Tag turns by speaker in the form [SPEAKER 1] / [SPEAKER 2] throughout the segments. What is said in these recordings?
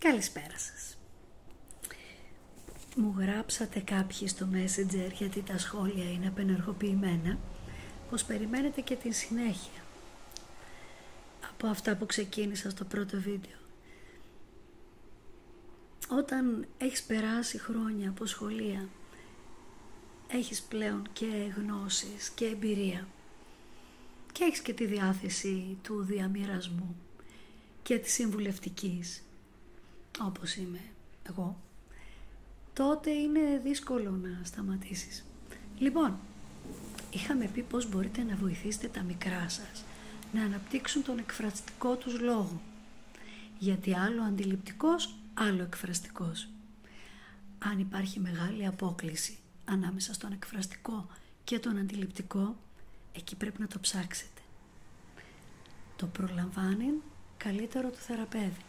[SPEAKER 1] Καλησπέρα σας. Μου γράψατε κάποιοι στο Messenger, γιατί τα σχόλια είναι απενεργοποιημένα, πως περιμένετε και την συνέχεια από αυτά που ξεκίνησα στο πρώτο βίντεο. Όταν έχεις περάσει χρόνια από σχολεία, έχεις πλέον και γνώσεις και εμπειρία και έχεις και τη διάθεση του διαμοιρασμού και της συμβουλευτικής, όπως είμαι εγώ, τότε είναι δύσκολο να σταματήσεις. Λοιπόν, είχαμε πει πως μπορείτε να βοηθήσετε τα μικρά σας να αναπτύξουν τον εκφραστικό τους λόγο, γιατί άλλο αντιληπτικός, άλλο εκφραστικός. Αν υπάρχει μεγάλη απόκλιση ανάμεσα στον εκφραστικό και τον αντιληπτικό, εκεί πρέπει να το ψάξετε. Το προλαμβάνει καλύτερο του θεραπεύει.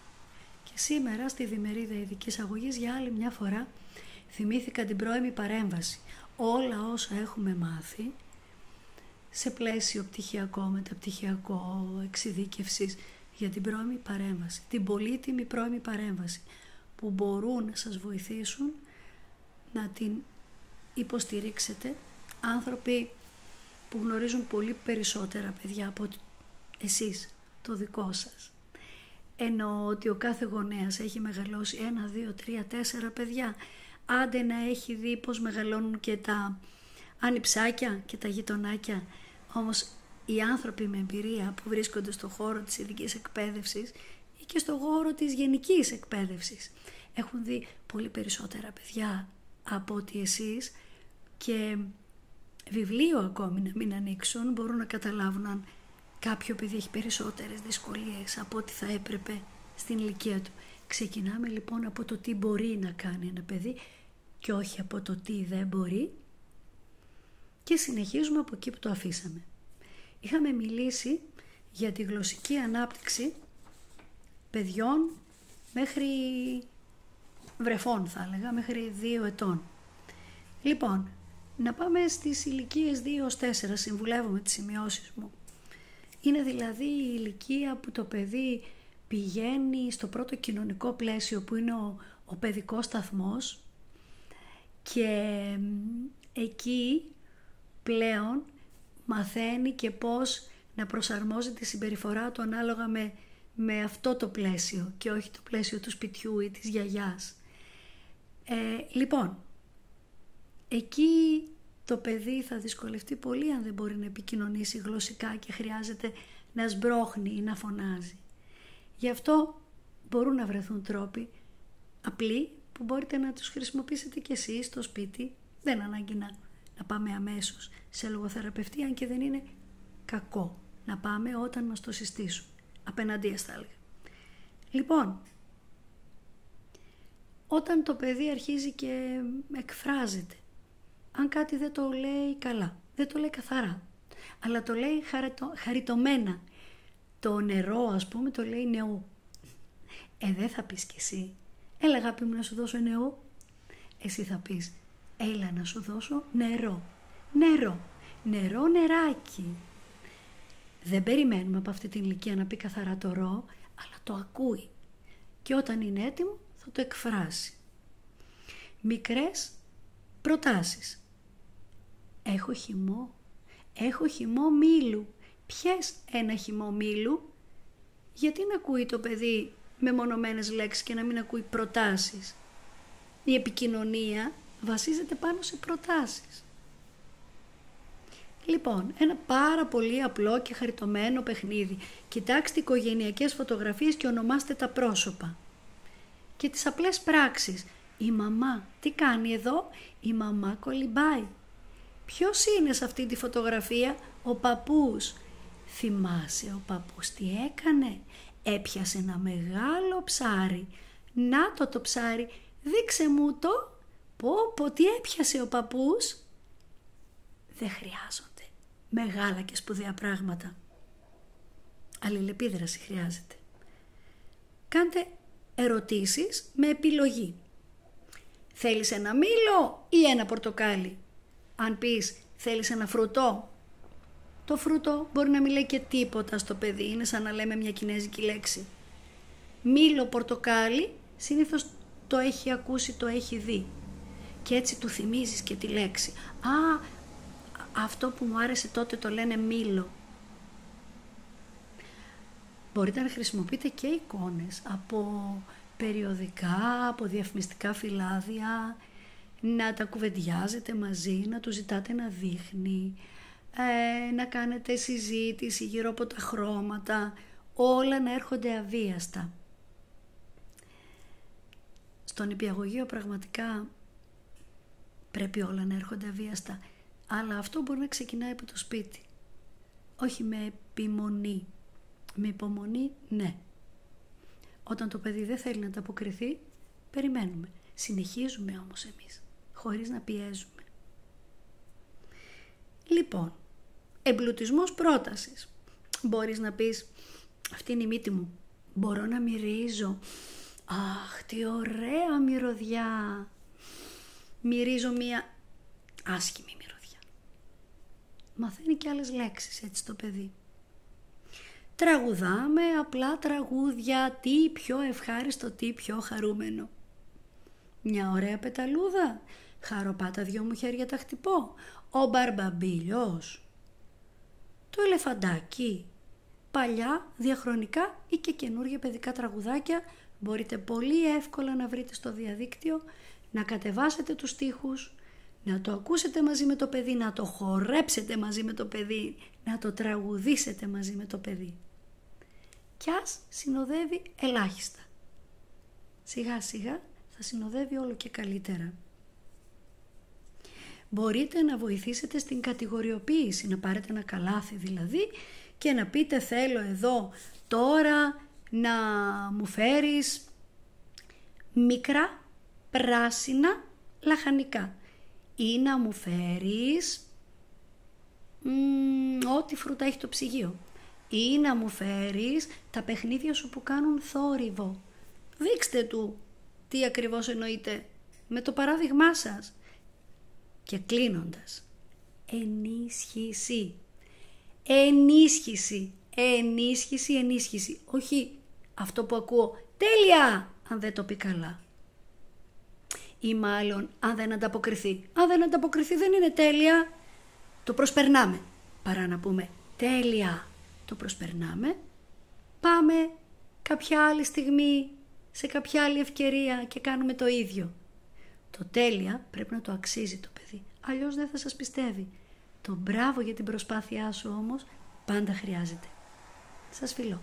[SPEAKER 1] Και σήμερα στη διμερίδα ειδικής αγωγής για άλλη μια φορά θυμήθηκα την πρώιμη παρέμβαση. Όλα όσα έχουμε μάθει σε πλαίσιο πτυχιακό, μεταπτυχιακό, εξειδίκευσης για την πρώιμη παρέμβαση, την πολύτιμη πρώιμη παρέμβαση που μπορούν να σας βοηθήσουν να την υποστηρίξετε, άνθρωποι που γνωρίζουν πολύ περισσότερα παιδιά από εσείς, το δικό σας. Εννοώ ότι ο κάθε γονέας έχει μεγαλώσει 1, 2, 3, 4 παιδιά. Άντε να έχει δει πως μεγαλώνουν και τα ανιψάκια και τα γειτονάκια. Όμως οι άνθρωποι με εμπειρία που βρίσκονται στο χώρο της ειδικής εκπαίδευσης ή και στο χώρο της γενικής εκπαίδευσης έχουν δει πολύ περισσότερα παιδιά από ότι εσείς, και βιβλίο ακόμη να μην ανοίξουν μπορούν να καταλάβουν αν κάποιο παιδί έχει περισσότερες δυσκολίες από ό,τι θα έπρεπε στην ηλικία του. Ξεκινάμε λοιπόν από το τι μπορεί να κάνει ένα παιδί και όχι από το τι δεν μπορεί, και συνεχίζουμε από εκεί που το αφήσαμε. Είχαμε μιλήσει για τη γλωσσική ανάπτυξη παιδιών μέχρι βρεφών, θα έλεγα, μέχρι 2 ετών. Λοιπόν, να πάμε στις ηλικίες 2-4, συμβουλεύομαι τις σημειώσεις μου. Είναι δηλαδή η ηλικία που το παιδί πηγαίνει στο πρώτο κοινωνικό πλαίσιο που είναι ο παιδικός σταθμός, και εκεί πλέον μαθαίνει και πώς να προσαρμόζει τη συμπεριφορά του ανάλογα με αυτό το πλαίσιο και όχι το πλαίσιο του σπιτιού ή της γιαγιάς. Λοιπόν, εκεί το παιδί θα δυσκολευτεί πολύ αν δεν μπορεί να επικοινωνήσει γλωσσικά και χρειάζεται να σμπρώχνει ή να φωνάζει. Γι' αυτό μπορούν να βρεθούν τρόποι απλοί που μπορείτε να τους χρησιμοποιήσετε κι εσείς στο σπίτι. Δεν ανάγκη να πάμε αμέσως σε λογοθεραπευτή, αν και δεν είναι κακό να πάμε όταν μας το συστήσουν. Απέναντίας θα έλεγα. Λοιπόν, όταν το παιδί αρχίζει και εκφράζεται, αν κάτι δεν το λέει καλά, δεν το λέει καθαρά, αλλά το λέει χαριτωμένα, το νερό ας πούμε το λέει νεού, δεν θα πεις κι εσύ, έλα αγάπη μου να σου δώσω νεού, εσύ θα πεις, έλα να σου δώσω νερό, νερό, νεράκι. Δεν περιμένουμε από αυτή την ηλικία να πει καθαρά το ρο, αλλά το ακούει, και όταν είναι έτοιμο θα το εκφράσει. Μικρές προτάσεις. Έχω χυμό μήλου. Πιες ένα χυμό μήλου. Γιατί να ακούει το παιδί μεμονωμένες λέξεις και να μην ακούει προτάσεις? Η επικοινωνία βασίζεται πάνω σε προτάσεις. Λοιπόν, ένα πάρα πολύ απλό και χαριτωμένο παιχνίδι. Κοιτάξτε οικογενειακές φωτογραφίες και ονομάστε τα πρόσωπα. Και τις απλές πράξεις. Η μαμά τι κάνει εδώ? Η μαμά κολυμπάει. Ποιος είναι σε αυτή τη φωτογραφία? Ο παππούς. Θυμάσαι ο παππούς τι έκανε? Έπιασε ένα μεγάλο ψάρι. Να το ψάρι. Δείξε μου το. Πω τι έπιασε ο παππούς. Δεν χρειάζονται μεγάλα και σπουδαία πράγματα. Αλληλεπίδραση χρειάζεται. Κάντε ερωτήσεις με επιλογή. Θέλεις ένα μήλο ή ένα πορτοκάλι? Αν πεις θέλεις ένα φρουτό, το φρούτο μπορεί να μην λέει και τίποτα στο παιδί, είναι σαν να λέμε μια κινέζικη λέξη. Μήλο, πορτοκάλι, συνήθως το έχει ακούσει, το έχει δει. Και έτσι του θυμίζεις και τη λέξη. Α, αυτό που μου άρεσε τότε το λένε μήλο. Μπορείτε να χρησιμοποιείτε και εικόνες από περιοδικά, από διαφημιστικά φυλάδια, να τα κουβεντιάζετε μαζί, να του ζητάτε να δείχνει, να κάνετε συζήτηση γύρω από τα χρώματα, όλα να έρχονται αβίαστα. Στον νηπιαγωγείο πραγματικά πρέπει όλα να έρχονται αβίαστα, αλλά αυτό μπορεί να ξεκινάει από το σπίτι, όχι με επιμονή. Με υπομονή, ναι. Όταν το παιδί δεν θέλει να ανταποκριθεί, περιμένουμε. Συνεχίζουμε όμως εμείς, χωρίς να πιέζουμε. Λοιπόν, εμπλουτισμός πρότασης. Μπορείς να πεις, αυτή είναι η μύτη μου, μπορώ να μυρίζω. Αχ, τι ωραία μυρωδιά. Μυρίζω μία άσχημη μυρωδιά. Μαθαίνει και άλλες λέξεις έτσι το παιδί. Τραγουδάμε απλά τραγούδια, τι πιο ευχάριστο, τι πιο χαρούμενο. Μια ωραία πεταλούδα, χαροπά τα δυο μου χέρια τα χτυπώ, ο Μπαρμπαμπίλιος, το ελεφαντάκι, παλιά, διαχρονικά ή και καινούργια παιδικά τραγουδάκια μπορείτε πολύ εύκολα να βρείτε στο διαδίκτυο, να κατεβάσετε τους στίχους, να το ακούσετε μαζί με το παιδί, να το χορέψετε μαζί με το παιδί, να το τραγουδήσετε μαζί με το παιδί. Κι ας συνοδεύει ελάχιστα. Σιγά σιγά θα συνοδεύει όλο και καλύτερα. Μπορείτε να βοηθήσετε στην κατηγοριοποίηση, να πάρετε ένα καλάθι δηλαδή και να πείτε θέλω εδώ τώρα να μου φέρεις μικρά πράσινα λαχανικά ή να μου φέρεις ό,τι φρούτα έχει το ψυγείο ή να μου φέρεις τα παιχνίδια σου που κάνουν θόρυβο. Δείξτε του τι ακριβώς εννοείτε με το παράδειγμά σας. Και κλείνοντας, ενίσχυση, ενίσχυση, ενίσχυση, ενίσχυση. Όχι αυτό που ακούω, τέλεια, αν δεν το πει καλά. Ή μάλλον αν δεν ανταποκριθεί. Αν δεν ανταποκριθεί δεν είναι τέλεια, το προσπερνάμε. Παρά να πούμε τέλεια, το προσπερνάμε, πάμε κάποια άλλη στιγμή, σε κάποια άλλη ευκαιρία και κάνουμε το ίδιο. Το τέλεια πρέπει να το αξίζει το παιδί, αλλιώς δεν θα σας πιστεύει. Το μπράβο για την προσπάθειά σου όμως πάντα χρειάζεται. Σας φιλώ.